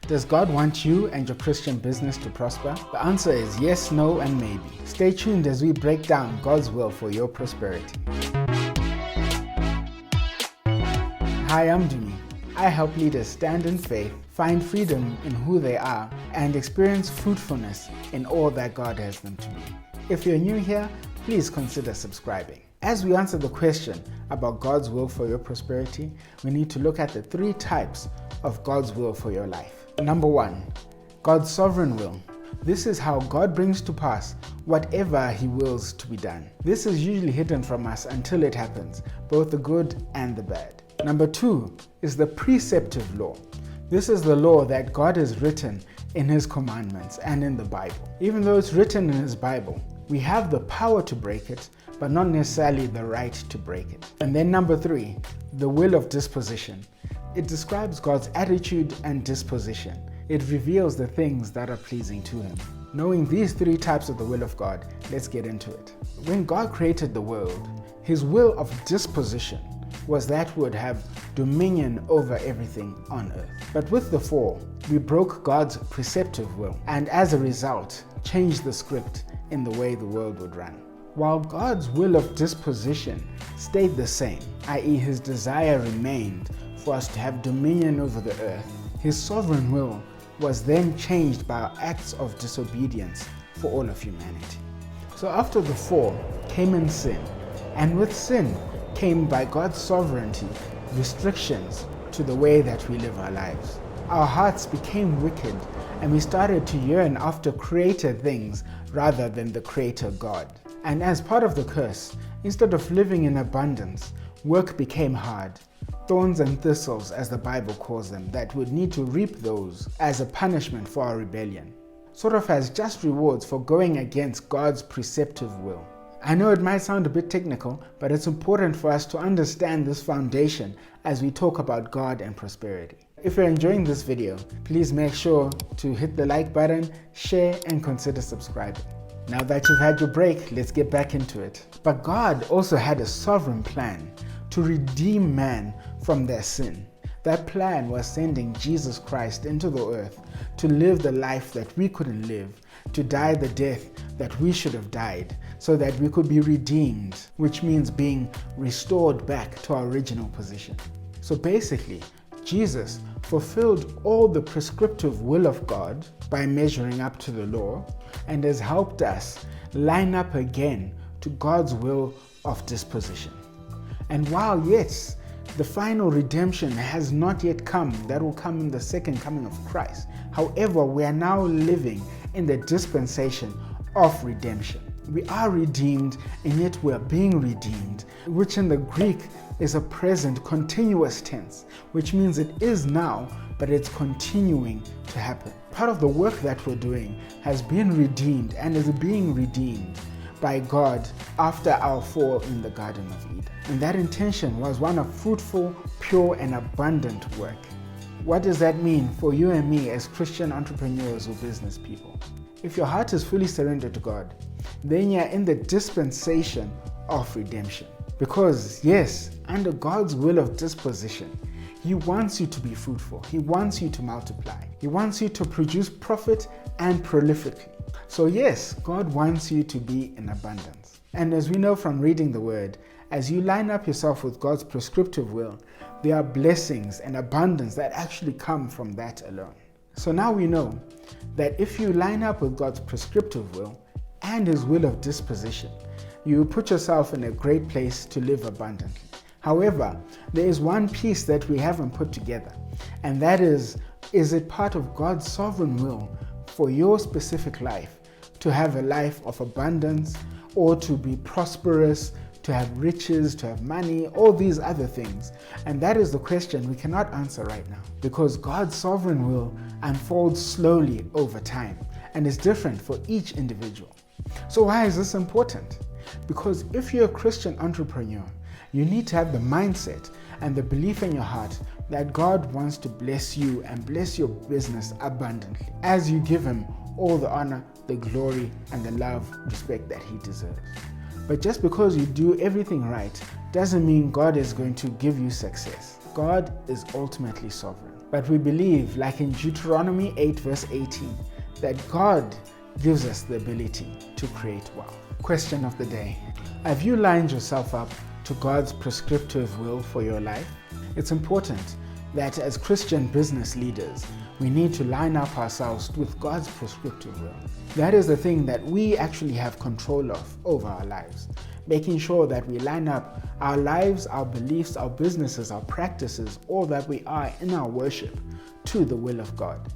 Does God want you and your Christian business to prosper? The answer is yes, no, and maybe. Stay tuned as we break down God's will for your prosperity. Hi, I'm Ndumi. I help leaders stand in faith, find freedom in who they are, and experience fruitfulness in all that God has them to be. If you're new here, please consider subscribing. As we answer the question about God's will for your prosperity, we need to look at the 3 types of God's will for your life. Number 1, God's sovereign will. This is how God brings to pass whatever He wills to be done. This is usually hidden from us until it happens, both the good and the bad. Number 2 is the preceptive law. This is the law that God has written in His commandments and in the Bible. Even though it's written in His Bible, we have the power to break it, but not necessarily the right to break it. And then number 3, the will of disposition. It describes God's attitude and disposition. It reveals the things that are pleasing to Him. Knowing these 3 types of the will of God, let's get into it. When God created the world, His will of disposition was that we would have dominion over everything on earth. But with the fall, we broke God's preceptive will, and as a result, changed the script in the way the world would run. While God's will of disposition stayed the same, i.e. His desire remained for us to have dominion over the earth, His sovereign will was then changed by our acts of disobedience for all of humanity. So after the fall came in sin, and with sin came by God's sovereignty restrictions to the way that we live our lives. Our hearts became wicked, and we started to yearn after created things rather than the Creator God. And as part of the curse, instead of living in abundance, work became hard. Thorns and thistles, as the Bible calls them, that would need to reap those as a punishment for our rebellion. Sort of as just rewards for going against God's preceptive will. I know it might sound a bit technical, but it's important for us to understand this foundation as we talk about God and prosperity. If you're enjoying this video, please make sure to hit the like button, share, and consider subscribing. Now that you've had your break, let's get back into it. But God also had a sovereign plan to redeem man from their sin. That plan was sending Jesus Christ into the earth to live the life that we couldn't live, to die the death that we should have died, so that we could be redeemed, which means being restored back to our original position. So basically, Jesus fulfilled all the prescriptive will of God by measuring up to the law, and has helped us line up again to God's will of disposition. And while yes, the final redemption has not yet come, that will come in the second coming of Christ. However, we are now living in the dispensation of redemption. We are redeemed, and yet we are being redeemed, which in the Greek is a present continuous tense, which means it is now, but it's continuing to happen. Part of the work that we're doing has been redeemed and is being redeemed by God after our fall in the Garden of Eden. And that intention was one of fruitful, pure, and abundant work. What does that mean for you and me as Christian entrepreneurs or business people? If your heart is fully surrendered to God, then you're in the dispensation of redemption. Because yes, under God's will of disposition, He wants you to be fruitful. He wants you to multiply. He wants you to produce profit and prolifically. So yes, God wants you to be in abundance. And as we know from reading the Word, as you line up yourself with God's prescriptive will, there are blessings and abundance that actually come from that alone. So now we know that if you line up with God's prescriptive will and His will of disposition, you will put yourself in a great place to live abundantly. However, there is one piece that we haven't put together, and that is it part of God's sovereign will for your specific life to have a life of abundance, or to be prosperous, to have riches, to have money, all these other things? And that is the question we cannot answer right now, because God's sovereign will unfolds slowly over time and is different for each individual. So why is this important? Because if you're a Christian entrepreneur, you need to have the mindset and the belief in your heart that God wants to bless you and bless your business abundantly as you give Him all the honor, the glory, and the love, respect that He deserves. But just because you do everything right doesn't mean God is going to give you success. God is ultimately sovereign. But we believe, like in Deuteronomy 8 verse 18, that God gives us the ability to create wealth. Question of the day. Have you lined yourself up to God's prescriptive will for your life? It's important that as Christian business leaders, we need to line up ourselves with God's prescriptive will. That is the thing that we actually have control of over our lives, making sure that we line up our lives, our beliefs, our businesses, our practices, all that we are in our worship to the will of God.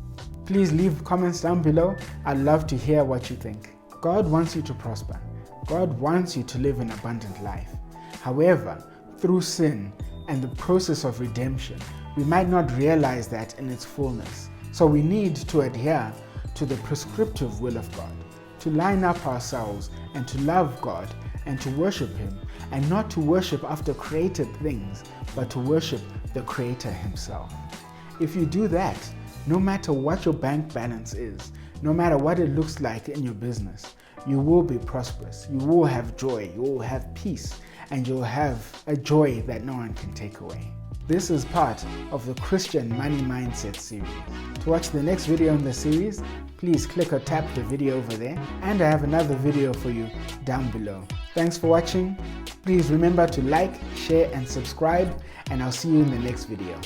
Please leave comments down below. I'd love to hear what you think. God wants you to prosper. God wants you to live an abundant life. However, through sin and the process of redemption, we might not realize that in its fullness. So we need to adhere to the prescriptive will of God, to line up ourselves and to love God and to worship Him, and not to worship after created things, but to worship the Creator Himself. If you do that, no matter what your bank balance is, no matter what it looks like in your business, you will be prosperous, you will have joy, you will have peace, and you'll have a joy that no one can take away. This is part of the Christian Money Mindset series. To watch the next video in the series, please click or tap the video over there, and I have another video for you down below. Thanks for watching. Please remember to like, share, and subscribe, and I'll see you in the next video.